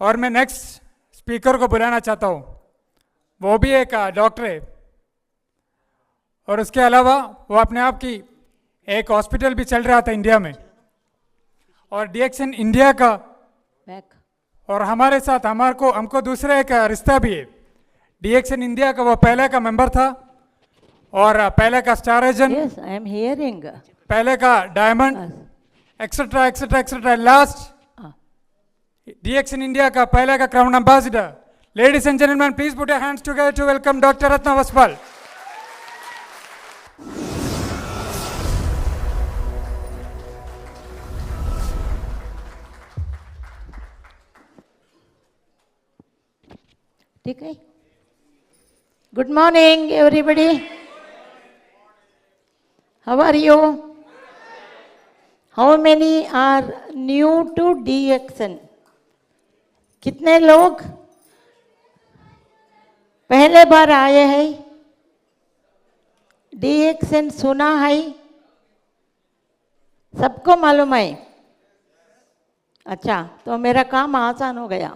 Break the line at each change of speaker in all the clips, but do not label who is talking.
और मैं next speaker को बुलाना चाहता हूँ, वो भी एक डॉक्टर है और उसके अलावा वो अपने आप की एक हॉस्पिटल भी चल रहा था इंडिया में, और डीएक्सन इंडिया का और हमारे साथ हमको दूसरा एक रिश्ता भी है। डीएक्सन इंडिया का वो पहले का मेंबर था और पहले का star agent,
Yes, I am hearing.
पहले का diamond, etcetera etcetera etcetera, last DXN India का पहले का crown ambassador. Ladies and gentleman, please put your hands together to welcome doctor Ratna Vaspal.
ठीक है। Good morning, everybody. How are you? How many are new to DXN? कितने लोग पहले बार आए हैं? DXN सुना है? सबको मालूम है? अच्छा, तो मेरा काम आसान हो गया।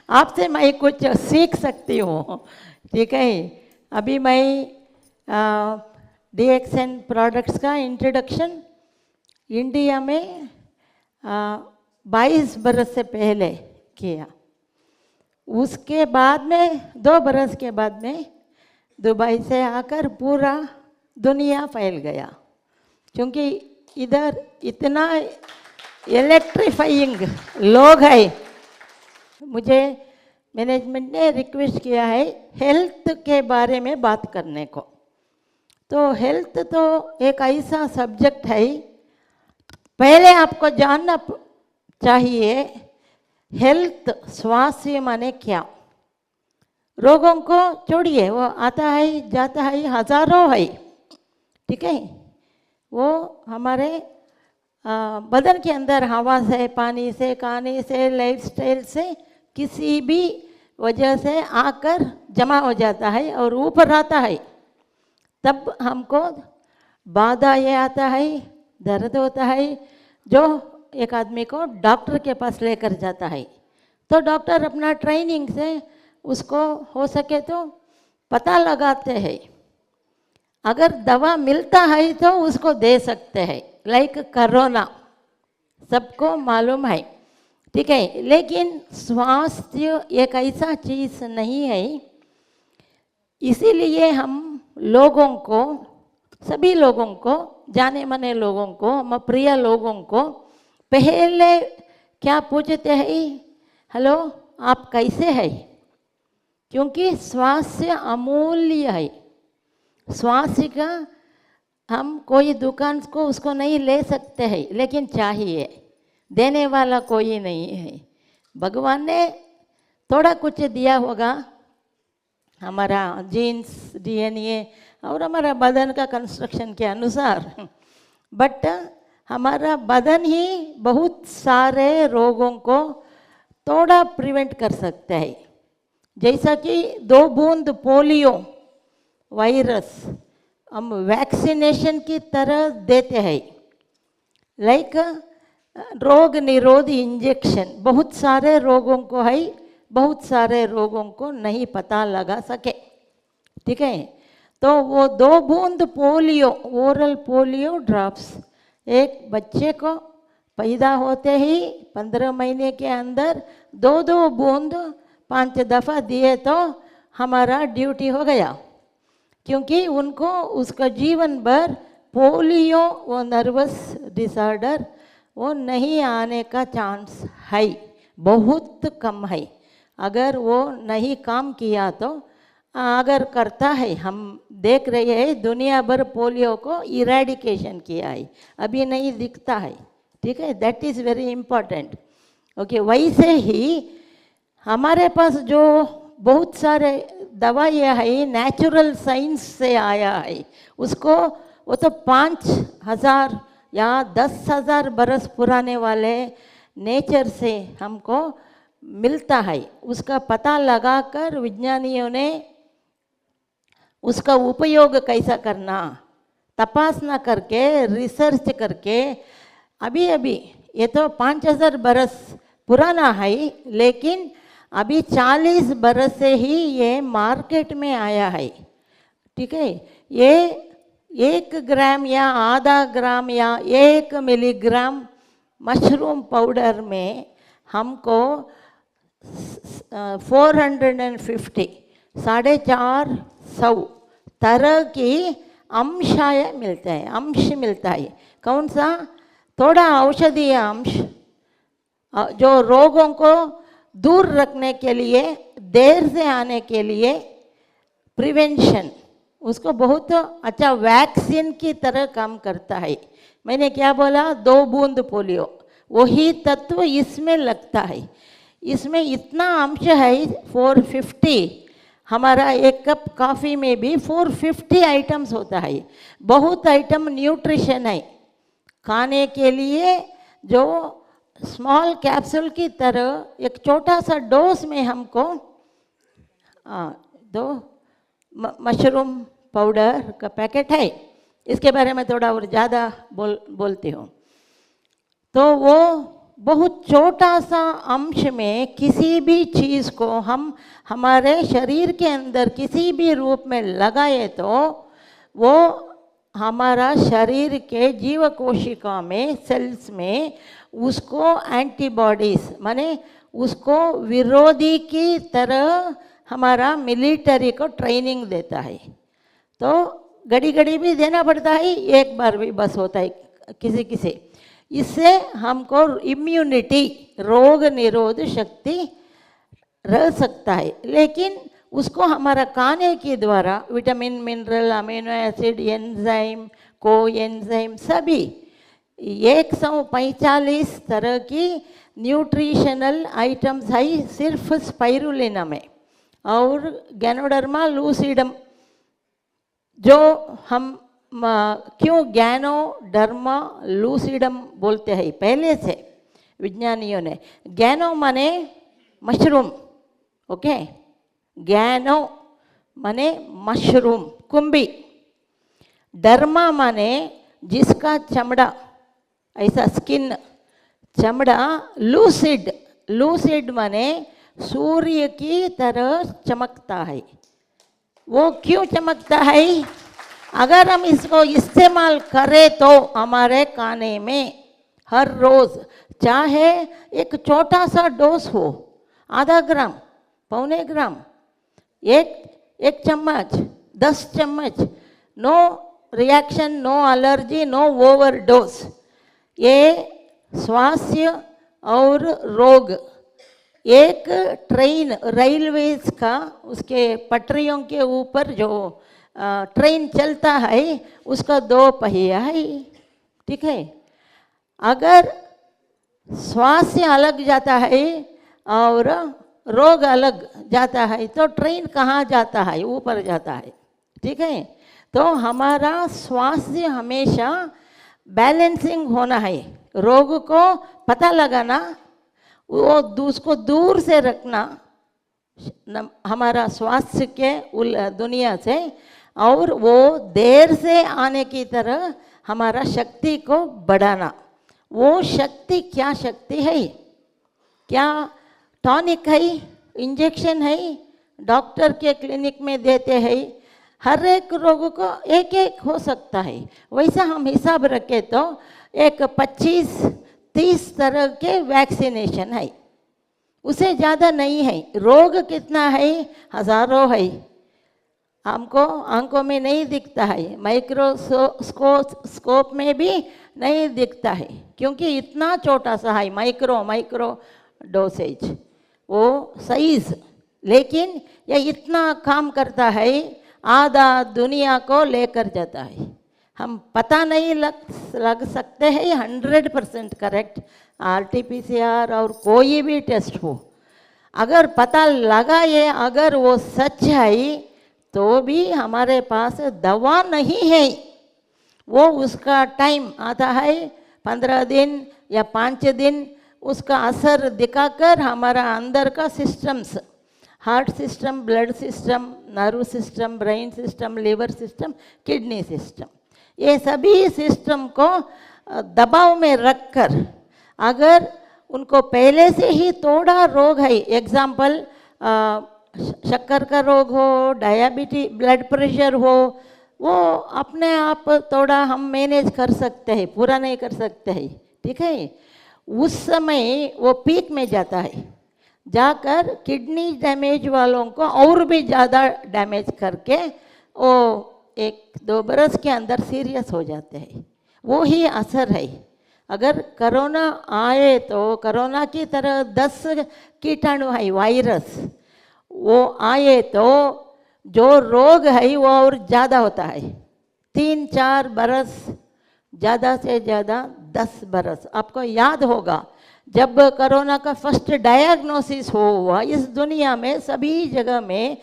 आपसे मैं कुछ सीख सकती हूँ, ठीक है। अभी मैं DXN प्रोडक्ट्स का इंट्रोडक्शन इंडिया में 22 बरस से पहले किया। उसके बाद में 2 बरस के बाद में दुबई से आकर पूरा दुनिया फैल गया, क्योंकि इधर इतना इलेक्ट्रीफाइंग लोग है। मुझे मैनेजमेंट ने रिक्वेस्ट किया है हेल्थ के बारे में बात करने को। तो हेल्थ तो एक ऐसा सब्जेक्ट है, पहले आपको जानना चाहिए हेल्थ, स्वास्थ्य माने क्या। रोगों को छोड़िए, वो आता है जाता है, हजारों है, ठीक है। वो हमारे बदन के अंदर हवा से, पानी से, खाने से, लाइफस्टाइल से, किसी भी वजह से आकर जमा हो जाता है और ऊपर आता है। तब हमको बाधा ये आता है, दर्द होता है, जो एक आदमी को डॉक्टर के पास लेकर जाता है। तो डॉक्टर अपना ट्रेनिंग से उसको हो सके तो पता लगाते हैं। अगर दवा मिलता है तो उसको दे सकते हैं, लाइक कोरोना सबको मालूम है, ठीक है। लेकिन स्वास्थ्य एक ऐसा चीज़ नहीं है, इसीलिए हम लोगों को, सभी लोगों को, जाने माने लोगों को, हम प्रिय लोगों को पहले क्या पूछते हैं? हेलो, आप कैसे हैं? क्योंकि स्वास्थ्य अमूल्य है। स्वास्थ्य का हम कोई दुकान को उसको नहीं ले सकते हैं, लेकिन चाहिए, देने वाला कोई नहीं है। भगवान ने थोड़ा कुछ दिया होगा, हमारा जीन्स, डीएनए और हमारा बदन का कंस्ट्रक्शन के अनुसार, बट हमारा बदन ही बहुत सारे रोगों को थोड़ा प्रिवेंट कर सकता है। जैसा कि 2 बूंद पोलियो वायरस हम वैक्सीनेशन की तरह देते हैं, लाइक रोग निरोधी इंजेक्शन बहुत सारे रोगों को है, बहुत सारे रोगों को नहीं पता लगा सके, ठीक है। तो वो 2 बूंद पोलियो, ओरल पोलियो ड्रॉप्स, एक बच्चे को पैदा होते ही 15 महीने के अंदर 2-2 बूंद 5 दफ़ा दिए तो हमारा ड्यूटी हो गया, क्योंकि उनको उसका जीवन भर पोलियो, वो नर्वस डिसऑर्डर, वो नहीं आने का चांस है, बहुत कम है। अगर वो नहीं काम किया तो, अगर करता है, हम देख रहे हैं दुनिया भर पोलियो को इरेडिकेशन किया है, अभी नहीं दिखता है, ठीक है। That is very important, okay. वैसे ही हमारे पास जो बहुत सारे दवाइयाँ है, नेचुरल साइंस से आया है, उसको वो तो 5000 या 10,000 बरस पुराने वाले नेचर से हमको मिलता है। उसका पता लगाकर विज्ञानियों ने उसका उपयोग कैसा करना, तपासना करके, रिसर्च करके, अभी अभी ये तो 5000 बरस पुराना है, लेकिन अभी 40 बरस से ही ये मार्केट में आया है। ठीक है, ये 1 ग्राम या आधा ग्राम या 1 मिलीग्राम मशरूम पाउडर में हमको 450 450 तरह की अंशाय मिलता है, अंश मिलता है। कौन सा? थोड़ा औषधीय अंश जो रोगों को दूर रखने के लिए, देर से आने के लिए, प्रिवेंशन, उसको बहुत अच्छा वैक्सीन की तरह काम करता है। मैंने क्या बोला? 2 बूंद पोलियो, वही तत्व इसमें लगता है। इसमें इतना अंश है 450, हमारा 1 कप कॉफ़ी में भी 450 आइटम्स होता है। बहुत आइटम न्यूट्रिशन है खाने के लिए, जो स्मॉल कैप्सूल की तरह एक छोटा सा डोज में हमको 2 मशरूम पाउडर का पैकेट है। इसके बारे में थोड़ा और ज़्यादा बोलती हूँ। तो वो बहुत छोटा सा अंश में किसी भी चीज़ को हम हमारे शरीर के अंदर किसी भी रूप में लगाए तो वो हमारा शरीर के जीव कोशिका में, सेल्स में, उसको एंटीबॉडीज माने उसको विरोधी की तरह हमारा मिलिट्री को ट्रेनिंग देता है। तो घड़ी घड़ी भी देना पड़ता है, एक बार भी बस होता है किसी किसी। इससे हमको इम्यूनिटी, रोग निरोध शक्ति रह सकता है। लेकिन उसको हमारा खाने के द्वारा vitamin, mineral, amino acid, enzyme, coenzyme सभी 145 तरह की न्यूट्रिशनल आइटम्स है सिर्फ स्पाइरुलिना में। और गैनोडर्मा लूसिडम, जो हम क्यों गैनोडर्मा लूसिडम बोलते हैं पहले से विज्ञानियों ने? गैनो माने मशरूम, ओके, गैनो माने मशरूम, कुंभी। डर्मा माने जिसका चमड़ा, ऐसा स्किन, चमड़ा। लूसिड, लूसिड माने सूर्य की तरह चमकता है। वो क्यों चमकता है? अगर हम इसको इस्तेमाल करें तो हमारे खाने में हर रोज़, चाहे एक छोटा सा डोज हो, आधा ग्राम, पौने ग्राम, एक चम्मच, 10 चम्मच, no reaction, no allergy, no overdose. ये स्वास्थ्य और रोग, एक ट्रेन, रेलवेज का, उसके पटरियों के ऊपर जो ट्रेन चलता है उसका 2 पहिया है। ठीक है, अगर स्वास्थ्य अलग जाता है और रोग अलग जाता है तो ट्रेन कहाँ जाता है? ऊपर जाता है। ठीक है, तो हमारा स्वास्थ्य हमेशा बैलेंसिंग होना है। रोग को पता लगाना, वो उसको दूर से रखना हमारा स्वास्थ्य के दुनिया से, और वो देर से आने की तरह हमारा शक्ति को बढ़ाना। वो शक्ति क्या शक्ति है? क्या टॉनिक है, इंजेक्शन है, डॉक्टर के क्लिनिक में देते हैं? हर एक रोग को एक एक हो सकता है। वैसा हम हिसाब रखें तो एक 25-30 तरह के वैक्सीनेशन है, उसे ज़्यादा नहीं है। रोग कितना है? हज़ारों है, हमको आंखों में नहीं दिखता है, माइक्रोस्कोप में भी नहीं दिखता है, क्योंकि इतना छोटा सा है, माइक्रो डोसेज, वो साइज। लेकिन यह इतना काम करता है, आधा दुनिया को लेकर जाता है। हम पता नहीं लग सकते हैं 100% करेक्ट RT-PCR और कोई भी टेस्ट हो। अगर पता लगा ये, अगर वो सच है, तो भी हमारे पास दवा नहीं है। वो उसका टाइम आता है 15 दिन या 5 दिन, उसका असर दिखाकर हमारा अंदर का systems, heart system, blood system, nerve system, brain system, liver system, kidney system, ये सभी सिस्टम को दबाव में रखकर अगर उनको पहले से ही थोड़ा रोग है, एग्जाम्पल शक्कर का रोग हो, डायबिटीज, ब्लड प्रेशर हो, वो अपने आप थोड़ा हम मैनेज कर सकते हैं, पूरा नहीं कर सकते हैं, ठीक है। उस समय वो पीक में जाता है, जाकर किडनी डैमेज वालों को और भी ज़्यादा डैमेज करके वो 1-2 बरस के अंदर सीरियस हो जाते हैं। वो ही असर है। अगर कोरोना आए तो कोरोना की तरह 10 कीटाणु है, वायरस, वो आए तो जो रोग है वो और ज़्यादा होता है। 3-4 बरस, ज़्यादा से ज़्यादा 10 बरस। आपको याद होगा जब कोरोना का फर्स्ट डायग्नोसिस हुआ इस दुनिया में, सभी जगह में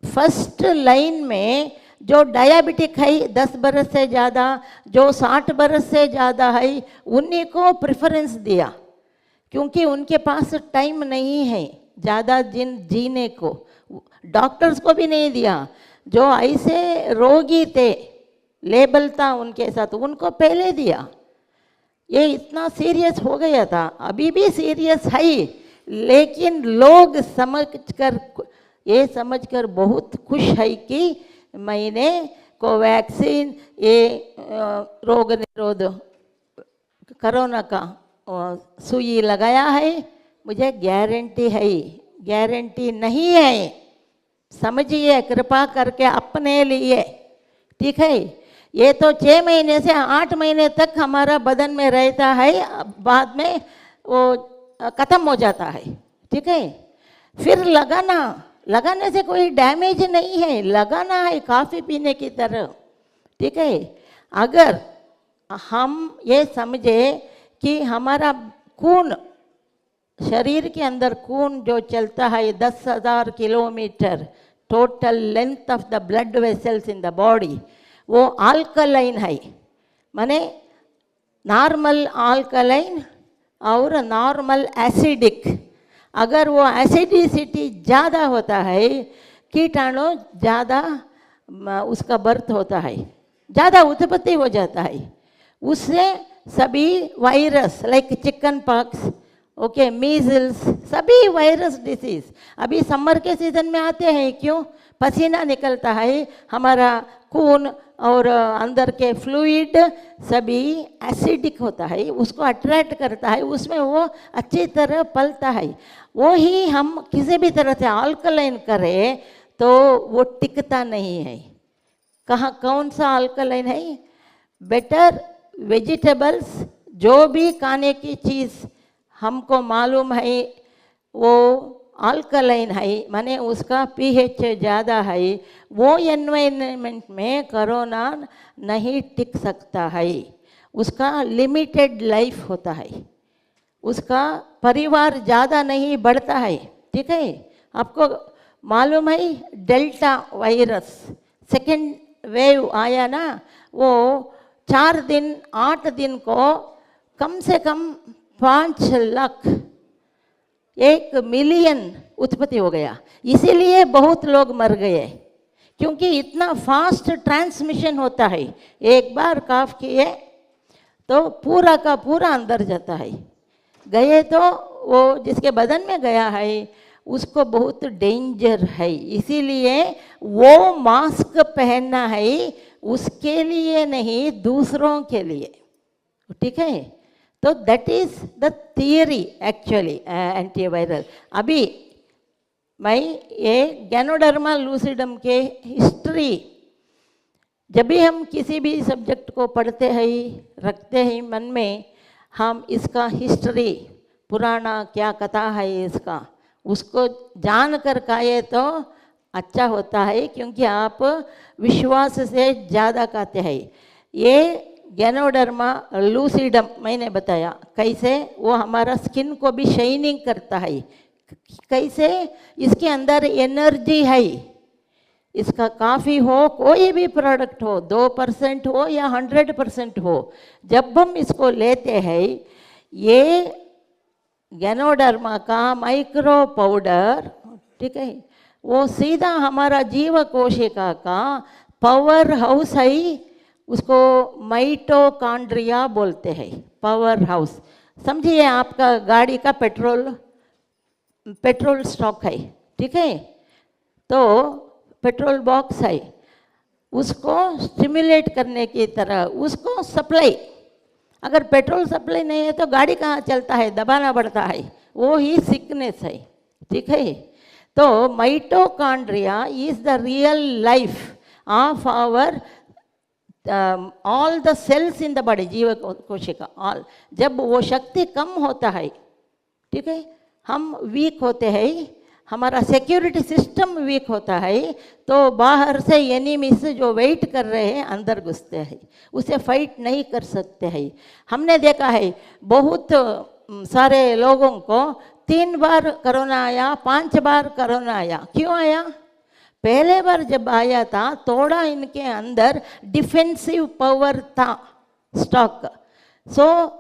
फर्स्ट लाइन में जो डायबिटिक है 10 बरस से ज़्यादा, जो 60 बरस से ज़्यादा है, उन्हीं को प्रेफरेंस दिया, क्योंकि उनके पास टाइम नहीं है ज़्यादा जीने को। डॉक्टर्स को भी नहीं दिया। जो ऐसे रोगी थे, लेबल था उनके साथ, उनको पहले दिया। ये इतना सीरियस हो गया था, अभी भी सीरियस है, लेकिन लोग ये समझकर बहुत खुश है कि मैंने कोवैक्सीन, ये रोग निरोध कोरोना का सुई लगाया है, मुझे गारंटी है। गारंटी नहीं है, समझिए कृपा करके अपने लिए, ठीक है। ये तो 6 महीने से 8 महीने तक हमारा बदन में रहता है, बाद में वो ख़त्म हो जाता है, ठीक है। फिर लगाने से कोई डैमेज नहीं है, लगाना है कॉफ़ी पीने की तरह, ठीक है। अगर हम ये समझे कि हमारा खून, शरीर के अंदर खून जो चलता है 10,000 kilometre, total length of the blood vessels in the body, वो अल्कलाइन है, माने नॉर्मल अल्कलाइन और नॉर्मल एसिडिक। अगर वो एसिडिसिटी ज़्यादा होता है, कीटाणु ज़्यादा उसका बर्थ होता है, ज़्यादा उत्पत्ति हो जाता है, उससे सभी virus like chicken pox, okay, measles, सभी वायरस डिसीज अभी समर के सीजन में आते हैं। क्यों? पसीना निकलता है, हमारा खून और अंदर के फ्लूइड सभी एसिडिक होता है, उसको अट्रैक्ट करता है, उसमें वो अच्छी तरह पलता है। वो ही हम किसी भी तरह से अल्कलाइन करें तो वो टिकता नहीं है। कौन सा अल्कलाइन है? बेटर वेजिटेबल्स, जो भी खाने की चीज़ हमको मालूम है वो अल्कलाइन है, माने उसका पीएच ज़्यादा है, वो एनवायरनमेंट में कोरोना नहीं टिक सकता है, उसका लिमिटेड लाइफ होता है, उसका परिवार ज़्यादा नहीं बढ़ता है, ठीक है। आपको मालूम है डेल्टा वायरस सेकेंड वेव आया ना, वो 4 दिन 8 दिन को कम से कम 5 लाख 1 मिलियन उत्पत्ति हो गया। इसीलिए बहुत लोग मर गए, क्योंकि इतना फास्ट ट्रांसमिशन होता है। एक बार काफ किए तो पूरा का पूरा अंदर जाता है, गए तो वो जिसके बदन में गया है उसको बहुत डेंजर है। इसीलिए वो मास्क पहनना है, उसके लिए नहीं, दूसरों के लिए, ठीक है। तो that is the theory actually antiviral. अभी मैं ये गैनोडर्मा लूसिडम के हिस्ट्री, जब भी हम किसी भी सब्जेक्ट को पढ़ते हैं, रखते हैं मन में, हम इसका हिस्ट्री, पुराना क्या कथा है इसका, उसको जान कर खाए तो अच्छा होता है, क्योंकि आप विश्वास से ज़्यादा खाते हैं। ये गैनोडर्मा लूसिडम मैंने बताया कैसे वो हमारा स्किन को भी शाइनिंग करता है, कैसे इसके अंदर एनर्जी है। इसका काफ़ी हो, कोई भी प्रोडक्ट हो, 2% हो या 100% हो, जब हम इसको लेते हैं, ये गैनोडर्मा का माइक्रो पाउडर, ठीक है, वो सीधा हमारा जीव कोशिका का पावर हाउस है, उसको माइटोकॉन्ड्रिया बोलते हैं, पावर हाउस। समझिए आपका गाड़ी का पेट्रोल स्टॉक है, ठीक है, तो पेट्रोल बॉक्स है, उसको स्टिमुलेट करने की तरह उसको सप्लाई, अगर पेट्रोल सप्लाई नहीं है तो गाड़ी कहाँ चलता है, दबाना पड़ता है, वो ही सिकनेस है, ठीक है। तो mitochondria is the real life of our all the cells in the body, जीव कोशिका ऑल। जब वो शक्ति कम होता है, ठीक है, हम वीक होते हैं, हमारा सिक्योरिटी सिस्टम वीक होता है, तो बाहर से एनिमीज जो वेट कर रहे हैं अंदर घुसते हैं, उसे फाइट नहीं कर सकते हैं। हमने देखा है बहुत सारे लोगों को 3 बार कोरोना आया, 5 बार कोरोना आया। क्यों आया? पहले बार जब आया था थोड़ा इनके अंदर डिफेंसिव पावर था, स्टॉक। सो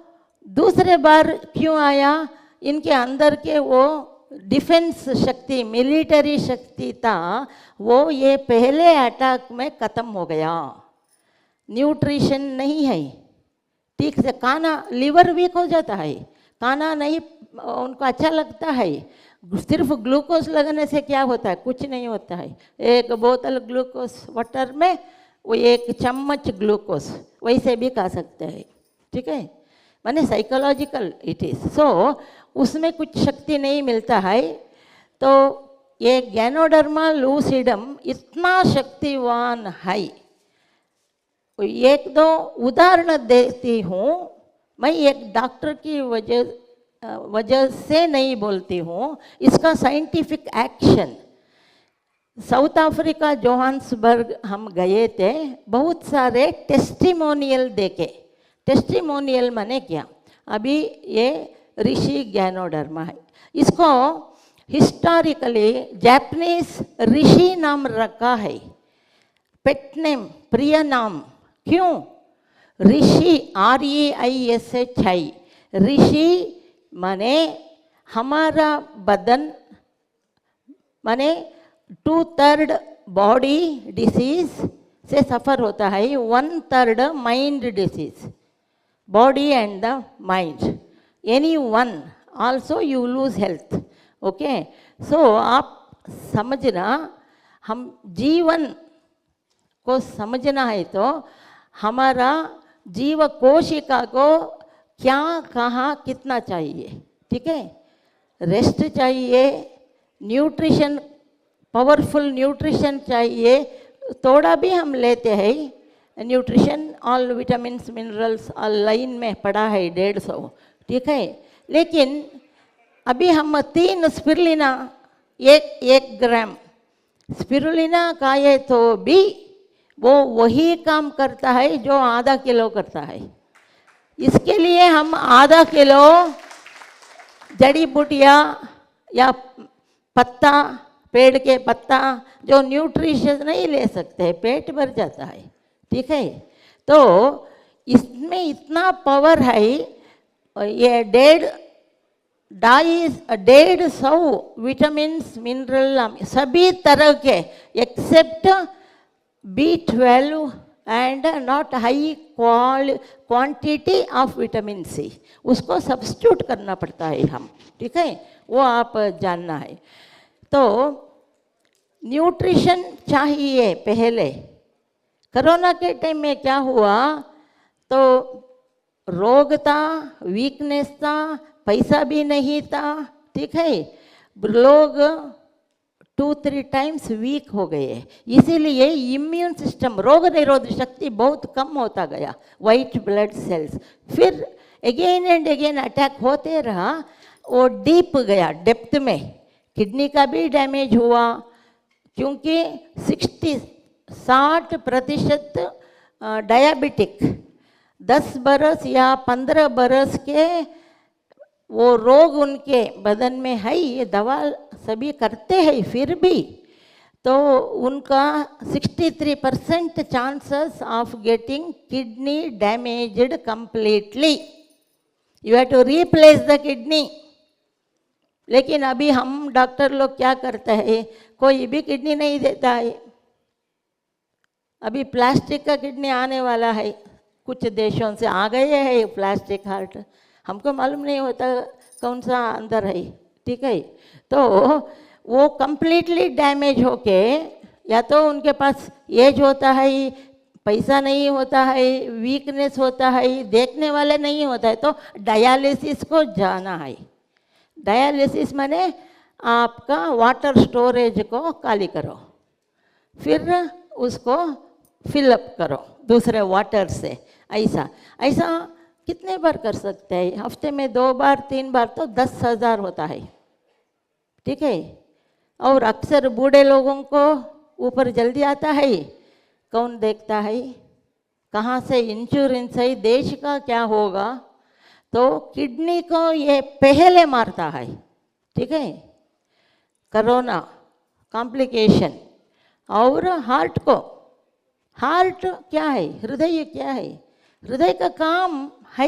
दूसरे बार क्यों आया? इनके अंदर के वो डिफेंस शक्ति, मिलिट्री शक्ति था, वो ये पहले अटैक में ख़त्म हो गया। न्यूट्रिशन नहीं है ठीक से, खाना, लीवर वीक हो जाता है, खाना नहीं उनको अच्छा लगता है, सिर्फ ग्लूकोज लगने से क्या होता है? कुछ नहीं होता है। 1 बोतल ग्लूकोज वाटर में वो 1 चम्मच ग्लूकोज वैसे भी खा सकते हैं, ठीक है, माने साइकोलॉजिकल इट इज़। सो उसमें कुछ शक्ति नहीं मिलता है। तो ये गैनोडर्मा लूसिडम इतना शक्तिवान है। 1-2 उदाहरण देती हूँ, मैं एक डॉक्टर की वजह से नहीं बोलती हूँ, इसका scientific action. South Africa Johannesburg हम गए थे, बहुत सारे टेस्टिमोनियल देखे। टेस्टिमोनियल माने क्या? अभी ये ऋषि गैनोडर्मा है, इसको हिस्टोरिकली जापानीज ऋषि नाम रखा है, पेट नेम, प्रिय नाम। क्यों? ऋषि, REISHI, ऋषि माने हमारा बदन, माने 2/3 बॉडी डिसीज से सफ़र होता है, 1/3 mind disease, body and the mind, any one also you lose health. Okay, so आप समझना, हम जीवन को समझना है तो हमारा जीव कोशिका को क्या, कहाँ, कितना चाहिए, ठीक है, रेस्ट चाहिए, न्यूट्रिशन, पावरफुल न्यूट्रिशन चाहिए, थोड़ा भी हम लेते हैं nutrition, all vitamins minerals all line में पड़ा है 150, ठीक है, लेकिन अभी हम 3 स्पिरुलिना, 1 ग्राम स्पिरुलिना खाए तो भी वो वही काम करता है जो आधा किलो करता है। इसके लिए हम आधा किलो जड़ी बूटियाँ या पत्ता, पेड़ के पत्ता, जो न्यूट्रिशन नहीं ले सकते, पेट भर जाता है, ठीक है। तो इसमें इतना पावर है, ये 150 विटामिन्स मिनरल सभी तरह के, except B12 and not high quantity of vitamin C, उसको सब्स्टिट्यूट करना पड़ता है हम, ठीक है, वो आप जानना है। तो न्यूट्रिशन चाहिए। पहले कोरोना के टाइम में क्या हुआ, तो रोग था, वीकनेस था, पैसा भी नहीं था, ठीक है, लोग 2-3 टाइम्स वीक हो गए, इसीलिए इम्यून सिस्टम, रोग निरोधक शक्ति बहुत कम होता गया, वाइट ब्लड सेल्स, फिर अगेन एंड अगेन अटैक होते रहा, वो डीप गया, डेप्थ में, किडनी का भी डैमेज हुआ, क्योंकि 60% डायबिटिक, 10 बरस या 15 बरस के वो रोग उनके बदन में है, ये दवा सभी करते हैं फिर भी, तो उनका 63% chances of getting kidney damaged completely, you have to replace the kidney. लेकिन अभी हम डॉक्टर लोग क्या करते हैं, कोई भी किडनी नहीं देता है। अभी प्लास्टिक का किडनी आने वाला है, कुछ देशों से आ गए हैं प्लास्टिक हार्ट, हमको मालूम नहीं होता कौन सा अंदर है, ठीक है। तो वो कंप्लीटली डैमेज होके, या तो उनके पास एज होता है, पैसा नहीं होता है, वीकनेस होता है, देखने वाले नहीं होता है, तो डायलिसिस को जाना है। डायलिसिस माने आपका वाटर स्टोरेज को खाली करो, फिर उसको फिलअप करो दूसरे वाटर से। ऐसा ऐसा कितने बार कर सकते हैं? हफ्ते में 2 बार 3 बार तो 10,000 होता है, ठीक है। और अक्सर बूढ़े लोगों को ऊपर जल्दी आता है, कौन देखता है? कहाँ से इंश्योरेंस है? देश का क्या होगा? तो किडनी को ये पहले मारता है, ठीक है, कोरोना कॉम्प्लिकेशन। और हार्ट को, हार्ट क्या है, हृदय क्या है? हृदय का काम है,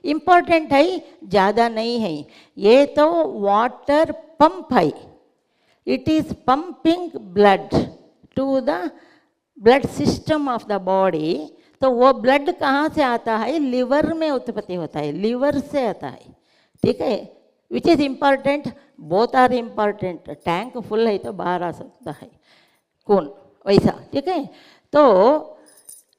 इम्पोर्टेंट है, ज़्यादा नहीं है। ये तो वाटर पंप है, it is pumping blood to the blood system of the body. तो वो ब्लड कहाँ से आता है? लिवर में उत्पत्ति होता है, लिवर से आता है, ठीक है। Which is important, both are important. Tank full है तो बाहर आ सकता है खून, वैसा, ठीक है। तो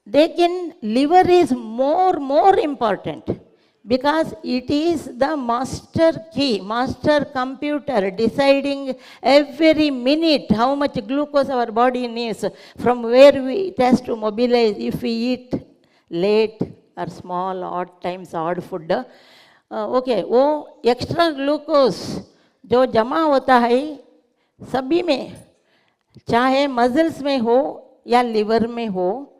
लेकिन liver is more important because it is the master key, master computer deciding every minute how much glucose our body needs, from where it has to mobilize if we eat late or small odd times odd food, okay, वो extra glucose जो जमा होता है सभी में, चाहे muscles में हो या लिवर में हो,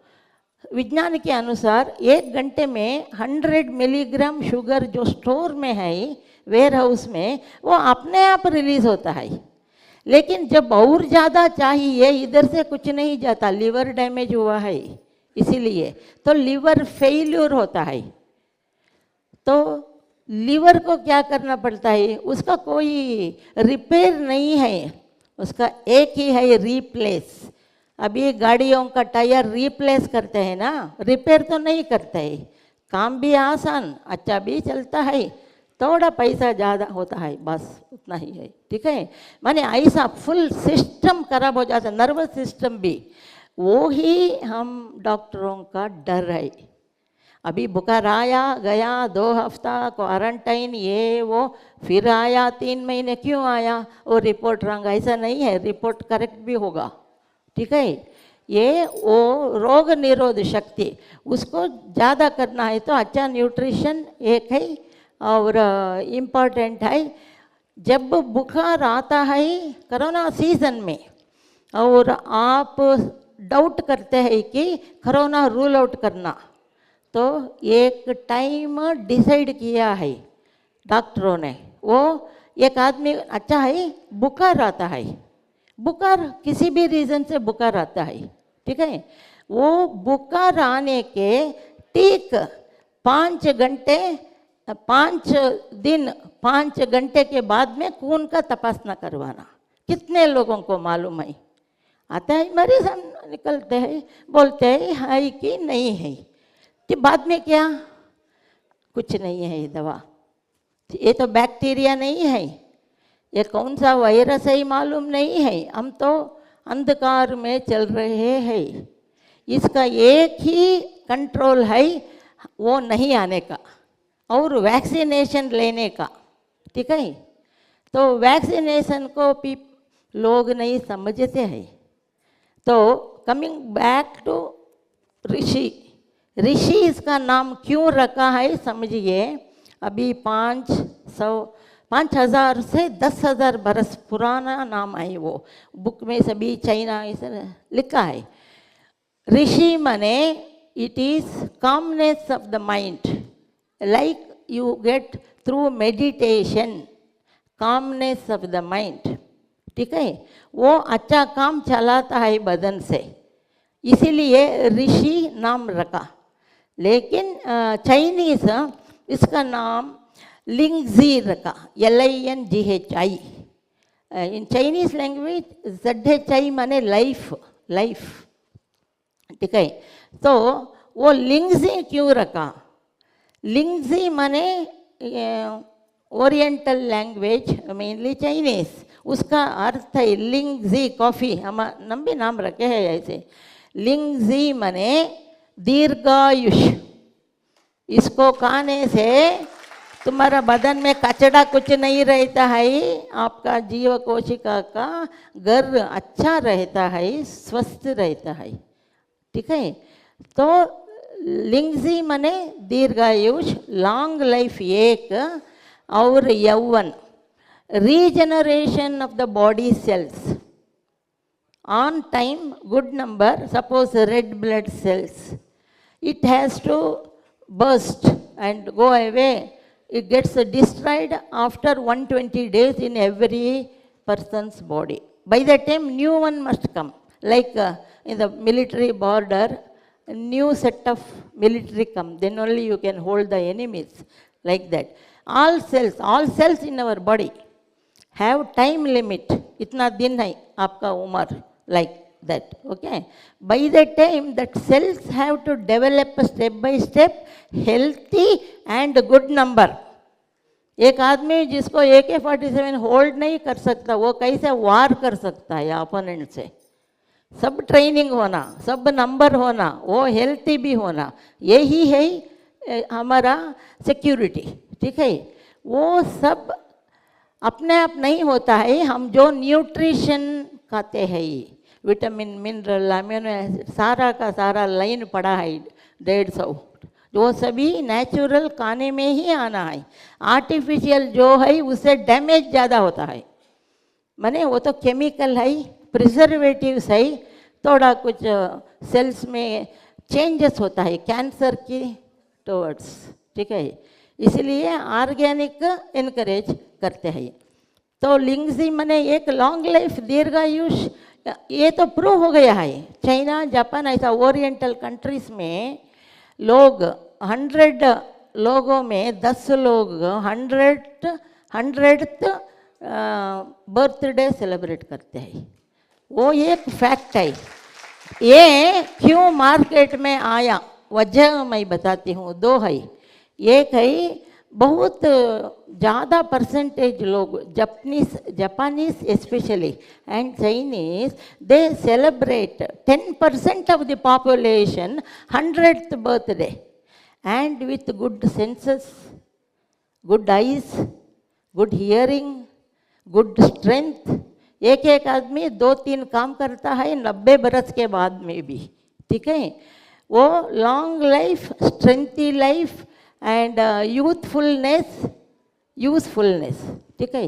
विज्ञान के अनुसार 1 घंटे में 100 मिलीग्राम शुगर जो स्टोर में है वेयर हाउस में, वो अपने आप रिलीज होता है। लेकिन जब और ज़्यादा चाहिए, इधर से कुछ नहीं जाता, लिवर डैमेज हुआ है इसीलिए, तो लिवर फेल्यूर होता है। तो लिवर को क्या करना पड़ता है? उसका कोई रिपेयर नहीं है, उसका एक ही है रिप्लेस। अभी गाड़ियों का टायर रिप्लेस करते हैं ना, रिपेयर तो नहीं करते हैं। काम भी आसान, अच्छा भी चलता है, थोड़ा पैसा ज़्यादा होता है, बस उतना ही है, ठीक है। माने ऐसा फुल सिस्टम खराब हो जाता है, नर्वस सिस्टम भी। वो ही हम डॉक्टरों का डर है। अभी बुखार आया गया, 2 हफ्ता क्वारंटाइन, ये वो, फिर आया 3 महीने, क्यों आया? वो रिपोर्ट रंग, ऐसा नहीं है, रिपोर्ट करेक्ट भी होगा, ठीक है। ये वो रोग निरोध शक्ति उसको ज़्यादा करना है तो अच्छा न्यूट्रिशन एक है और इम्पॉर्टेंट है। जब बुखार आता है कोरोना सीजन में और आप डाउट करते हैं कि कोरोना रूल आउट करना, तो एक टाइम डिसाइड किया है डॉक्टरों ने। वो एक आदमी, अच्छा है, बुखार आता है, बुखार किसी भी रीज़न से बुखार आता है, ठीक है। वो बुखार आने के ठीक 5 घंटे 5 दिन 5 घंटे के बाद में खून का तपासना करवाना। कितने लोगों को मालूम है? आता है मरीज, हम निकलते हैं, बोलते हैं है कि नहीं है, कि बाद में क्या, कुछ नहीं है दवा, ये तो बैक्टीरिया नहीं है, ये कौन सा वायरस है मालूम नहीं है, हम तो अंधकार में चल रहे हैं। इसका एक ही कंट्रोल है, वो नहीं आने का और वैक्सीनेशन लेने का, ठीक है। तो वैक्सीनेशन को भी लोग नहीं समझते हैं। तो कमिंग बैक टू ऋषि, ऋषि इसका नाम क्यों रखा है समझिए। अभी 5,000 से 10,000 बरस पुराना नाम है, वो बुक में सभी चाइना ऐसे लिखा है। ऋषि माने it is calmness of the mind, like you get through meditation, calmness of the mind, ठीक है। वो अच्छा काम चलाता है बदन से, इसीलिए ऋषि नाम रखा। लेकिन चाइनीज इसका नाम लिंगजी रखा, LINGHI। In Chinese language ZHI माने लाइफ, लाइफ, ठीक है। तो वो लिंगजी क्यों रखा? लिंगजी माने ओरिएंटल लैंग्वेज मेनली चाइनीज, उसका अर्थ है लिंगजी कॉफ़ी, हम भी नाम रखे हैं ऐसे। लिंगजी मने दीर्घायुष। इसको खाने से तुम्हारा बदन में कचड़ा कुछ नहीं रहता है, आपका जीव कोशिका का घर अच्छा रहता है, स्वस्थ रहता है, ठीक है। तो लिंगजी मने दीर्घायुष, लॉन्ग लाइफ एक, और यौवन, regeneration of the body cells on time, good number, suppose red blood cells, it has to burst and go away. It gets destroyed after 120 days in every person's body. By that time, new one must come. Like in the military border, a new set of military come. Then only you can hold the enemies. Like that. All cells in our body have time limit. इतना दिन है आपका उम्र, like that. Okay. By that time, that cells have to develop step by step, healthy and good number. एक आदमी जिसको AK-47 hold नहीं कर सकता, वो कैसे वार कर सकता है अपोनेंट से? सब ट्रेनिंग होना, सब नंबर होना, वो हेल्थी भी होना, यही है हमारा सिक्योरिटी, ठीक है। वो सब अपने आप नहीं होता है, हम जो न्यूट्रिशन खाते हैं, विटामिन मिनरल अमीनो एसिड सारा का सारा लाइन पड़ा है 150, वो सभी नेचुरल खाने में ही आना है। आर्टिफिशियल जो है उससे डैमेज ज़्यादा होता है, माने वो तो केमिकल है, प्रिजर्वेटिव्स है, थोड़ा कुछ सेल्स में चेंजेस होता है कैंसर की टुवर्ड्स, ठीक है। इसलिए ऑर्गेनिक इनकरेज करते हैं। तो लिंगजी मने एक लॉन्ग लाइफ, दीर्घायुष, ये तो प्रूव हो गया है। चाइना, जापान ऐसा ओरिएंटल कंट्रीज में लोग 100 लोगों में 10 लोग 100th बर्थडे सेलिब्रेट करते हैं। वो एक फैक्ट है। ये क्यों मार्केट में आया, वजह मैं बताती हूँ, दो है। एक है बहुत ज़्यादा परसेंटेज लोग Japanese specially and Chinese, they celebrate 10% of the population 100th birthday and with good senses, good eyes, good hearing, good strength. एक एक आदमी 2-3 काम करता है 90 बरस के बाद में भी, ठीक है। वो long life, strengthy life and youthfulness, ठीक है।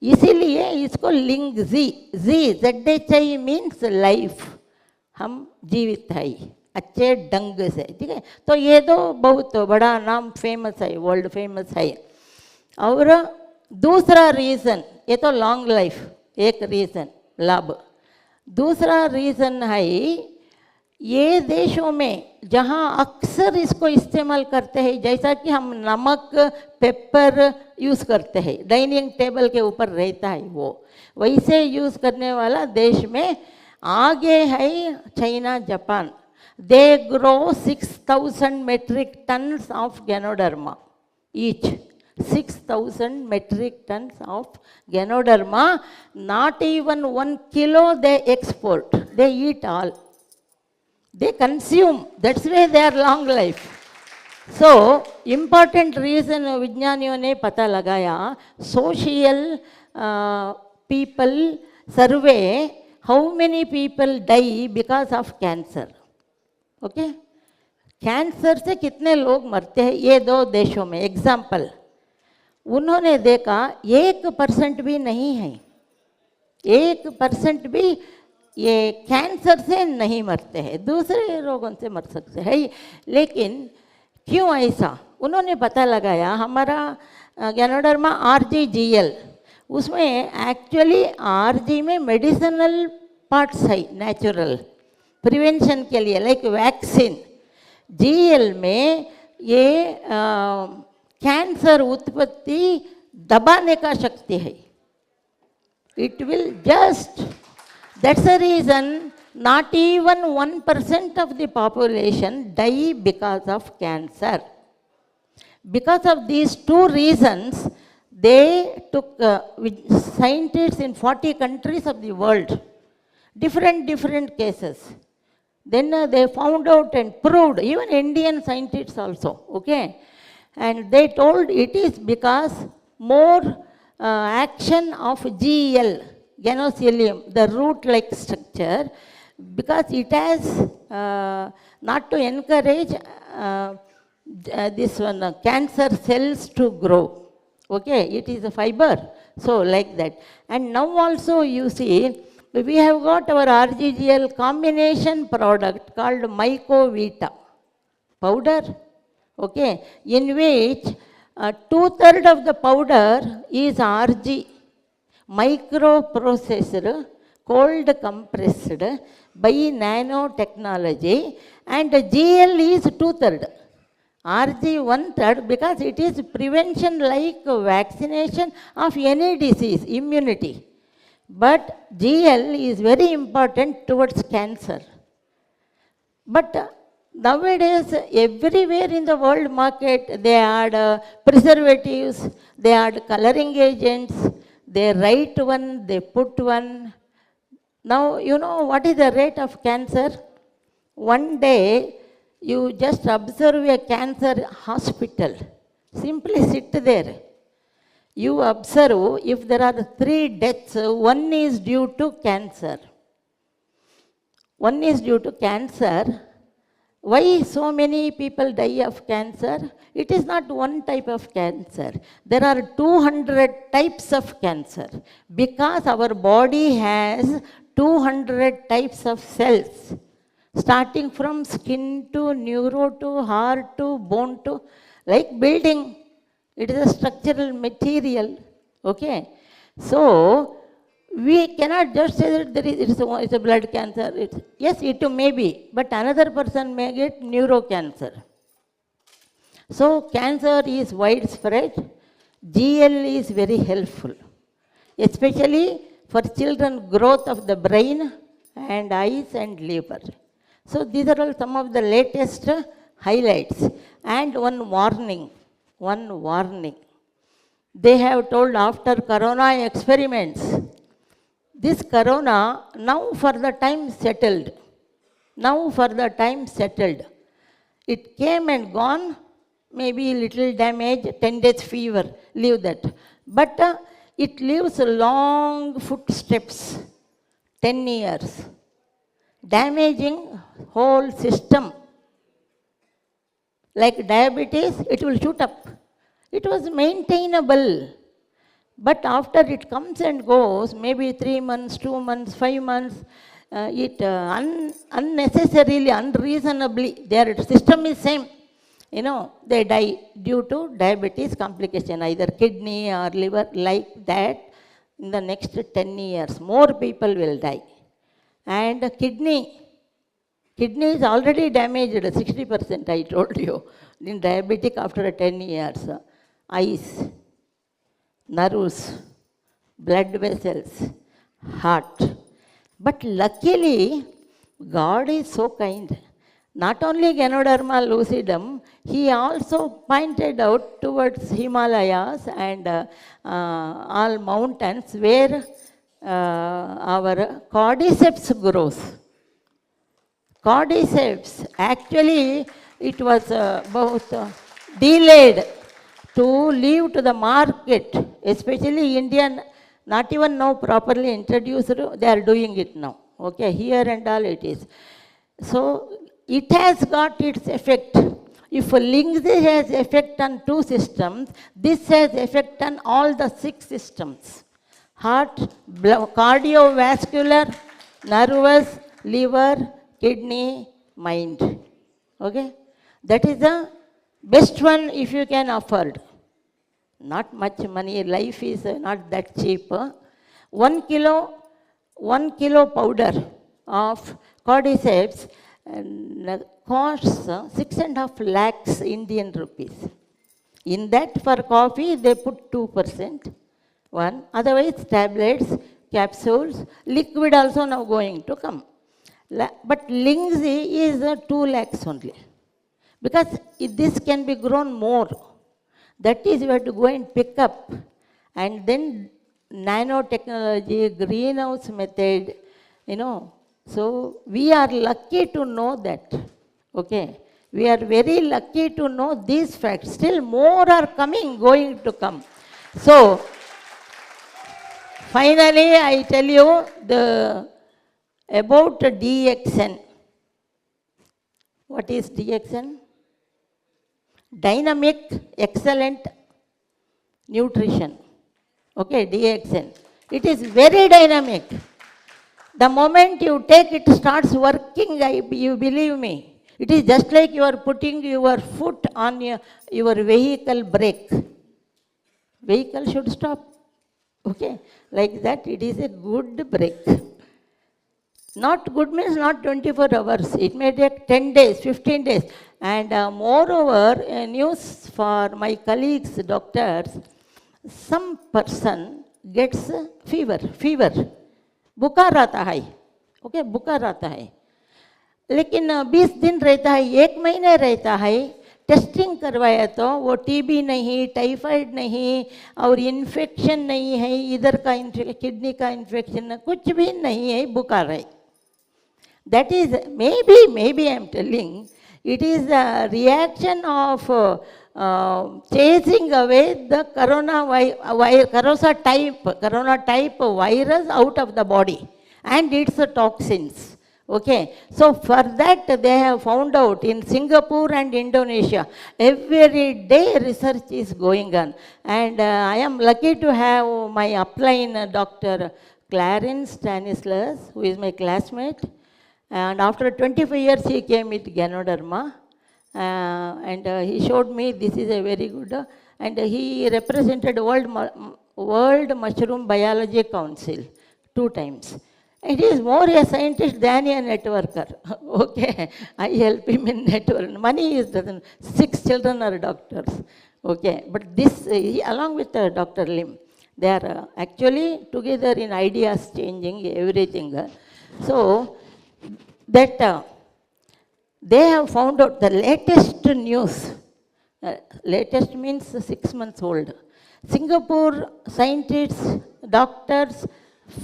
इसीलिए इसको लिंगजी, ZHI मीन्स लाइफ, हम जीवित है अच्छे ढंग से, ठीक है। तो ये तो बहुत बड़ा नाम फेमस है, वर्ल्ड फेमस है। और दूसरा रीज़न, ये तो लॉन्ग लाइफ एक रीज़न, लाभ। दूसरा रीज़न है, ये देशों में जहाँ अक्सर इसको इस्तेमाल करते हैं, जैसा कि हम नमक, पेपर यूज़ करते हैं, डाइनिंग टेबल के ऊपर रहता है वो, वैसे यूज़ करने वाला देश में आगे है China, Japan. They grow 6000 metric tons of Ganoderma each. 6,000 metric tons of Ganoderma, not even 1 kilo they export. They eat all. They consume. That's why they are long life. So, important reason विज्ञानियों ने पता लगाया, social people survey, how many people die because of cancer. Okay? Cancer से कितने लोग मरते हैं ये 2 देशों में। एग्जाम्पल, उन्होंने देखा 1% भी नहीं है, 1% भी ये कैंसर से नहीं मरते हैं, दूसरे रोगों से मर सकते हैं। लेकिन क्यों ऐसा? उन्होंने पता लगाया, हमारा गैनोडर्मा RGGL, उसमें एक्चुअली RG में मेडिसिनल पार्ट्स है, नेचुरल प्रिवेंशन के लिए, लाइक वैक्सीन। GL में ये कैंसर उत्पत्ति दबाने का शक्ति है। It will just, that's the reason not even 1% of the population die because of cancer. Because of these two reasons, they took with scientists in 40 countries of the world, different cases. Then they found out and proved, even Indian scientists also, okay? And they told it is because more action of GL, Ganosylium, the root-like structure, because it has not to encourage this one cancer cells to grow. Okay, it is a fiber, so like that. And now also you see, we have got our RGGL combination product called Mycovita powder, okay, in which 2/3 of the powder is RG, microprocessed, cold compressed by nanotechnology, and GL is 2/3. RG 1/3 because it is prevention like vaccination of any disease, immunity. But GL is very important towards cancer. But nowadays, everywhere in the world market, they add preservatives, they add coloring agents, they write one, they put one. Now, you know what is the rate of cancer? One day, you just observe a cancer hospital. Simply sit there. You observe if there are 3 deaths, one is due to cancer. One is due to cancer. Why so many people die of cancer? It is not one type of cancer. There are 200 types of cancer because our body has 200 types of cells, starting from skin to neuro to heart to bone to, like building. It is a structural material, okay? So, we cannot just say that it's a blood cancer. Yes, it may be, but another person may get neurocancer. So, cancer is widespread. GL is very helpful, especially for children growth of the brain and eyes and liver. So, these are all some of the latest highlights. And one warning. They have told after corona experiments, this corona now for the time settled. It came and gone, maybe little damage, 10 days fever, leave that. But it leaves long footsteps, 10 years, damaging whole system. Like diabetes, it will shoot up. It was maintainable. But after it comes and goes, maybe 3 months, 2 months, 5 months, unnecessarily, unreasonably, their system is same. You know, they die due to diabetes complication, either kidney or liver, like that. In the next 10 years, more people will die. And kidney is already damaged, 60%, I told you, in diabetic after 10 years. Eyes, nerves, blood vessels, heart. But luckily, God is so kind. Not only Ganoderma lucidum, He also pointed out towards Himalayas and all mountains where our cordyceps grows. Cordyceps, actually it was both delayed to leave to the market, especially Indian, not even now properly introduced, they are doing it now. Okay, here and all it is. So it has got its effect. If Lingzi has effect on 2 systems, this has effect on all the 6 systems. Heart, cardiovascular, nervous, liver, kidney, mind. Okay? That is the best one if you can afford. Not much money, life is not that cheap. 1 kilo powder of cordyceps costs 6.5 lakhs Indian rupees. In that for coffee they put 2%. One, otherwise tablets, capsules, liquid also now going to come. But Lingzi is 2 lakhs only. Because this can be grown more. That is, we have to go and pick up. And then nanotechnology, greenhouse method, you know. So we are lucky to know that. Okay. We are very lucky to know these facts. Still more are going to come. So finally, I tell you about DXN. What is DXN? Dynamic Excellent Nutrition. Okay, DXN. It is very dynamic. The moment you take it starts working, you believe me. It is just like you are putting your foot on your vehicle brake. Vehicle should stop. Okay, like that it is a good brake. Not good means not 24 hours. It may take 10 days, 15 days. And moreover, news for my colleagues, doctors, some person gets fever. बुखार आता है, okay बुखार आता है, लेकिन 20 दिन रहता है, 1 महीने रहता है, टेस्टिंग करवाया तो वो टीबी नहीं, टाइफाइड नहीं और इन्फेक्शन नहीं है, इधर का किडनी का इन्फेक्शन कुछ भी नहीं है, बुखार है. That is maybe I am telling, it is a reaction of chasing away the corona type virus out of the body and its toxins. Okay, so for that they have found out in Singapore and Indonesia, every day research is going on. And I am lucky to have my upline Dr. Clarence Stanislas, who is my classmate. And after 25 years he came with Ganoderma. And he showed me this is a very good, and he represented World Mushroom Biology Council 2 times. And he is more a scientist than a networker. Okay, I help him in network. Money is doesn't. 6 children are doctors. Okay, but this along with Dr. Lim, they are actually together in ideas changing everything. So that. They have found out the latest news. Latest means 6 months old. Singapore scientists, doctors,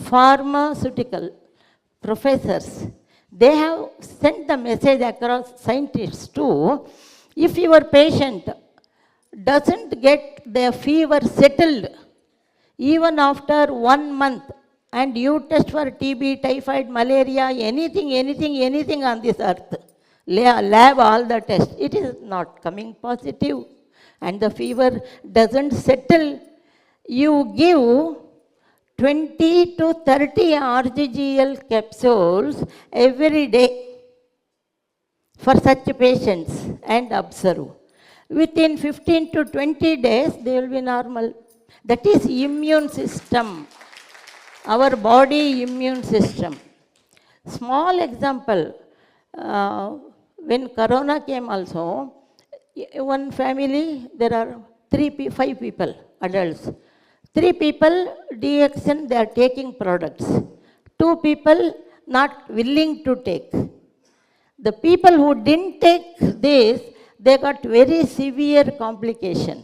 pharmaceutical professors, they have sent the message across scientists too. If your patient doesn't get their fever settled even after 1 month, and you test for TB, typhoid, malaria, anything on this earth, lab all the tests, it is not coming positive and the fever doesn't settle, you give 20 to 30 RGGL capsules every day for such patients and observe. Within 15 to 20 days, they will be normal. That is immune system, our body immune system. Small example, when Corona came also, one family, there are 5 people, adults. 3 people, DXN, they are taking products. 2 people not willing to take. The people who didn't take this, they got very severe complication.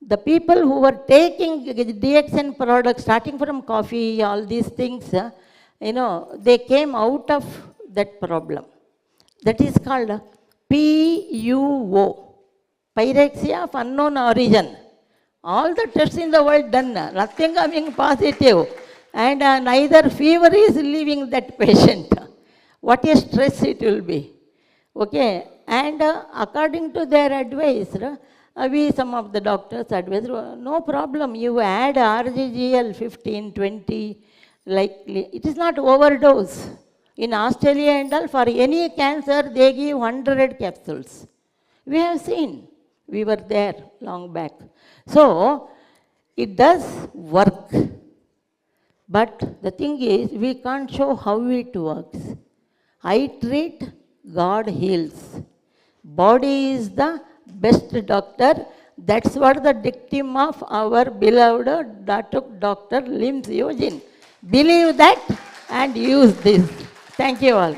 The people who were taking DXN products, starting from coffee, all these things, they came out of that problem. That is called PUO, pyrexia of unknown origin. All the tests in the world done, nothing coming positive, and neither fever is leaving that patient. What a stress it will be. Okay, and according to their advice, some of the doctors advise, no problem, you add RGGL 15, 20, likely. It is not overdose. In Australia and all, for any cancer, they give 100 capsules. We have seen. We were there long back. So, it does work. But the thing is, we can't show how it works. I treat, God heals. Body is the best doctor. That's what the dictum of our beloved Dr. Lim Eugene. Believe that and use this. Thank you all.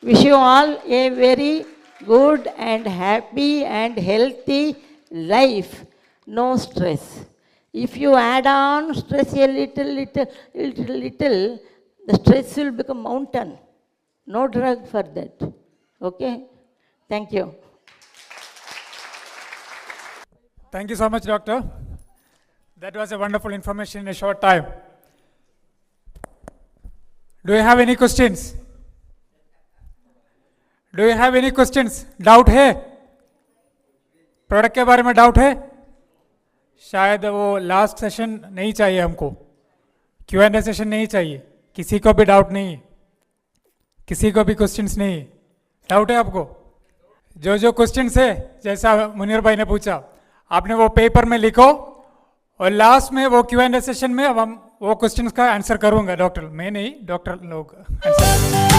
Wish you all a very good and happy and healthy life, no stress. If you add on stress a little, the stress will become mountain. No drug for that. Okay? Thank you.
Thank you so much, doctor. That was a wonderful information in a short time. Do you have any questions? Do you have any questions? Doubt है? Product के बारे में doubt है? शायद वो last session नहीं चाहिए हमको, Q&A सेशन नहीं चाहिए, किसी को भी डाउट नहीं, किसी को भी क्वेश्चंस नहीं, डाउट है आपको? जो जो क्वेश्चंस है, जैसा मुनीर भाई ने पूछा, आपने वो पेपर में लिखो और लास्ट में वो Q&A सेशन में अब हम वो क्वेश्चंस का आंसर करूंगा, डॉक्टर मैं नहीं, डॉक्टर लोग आंसर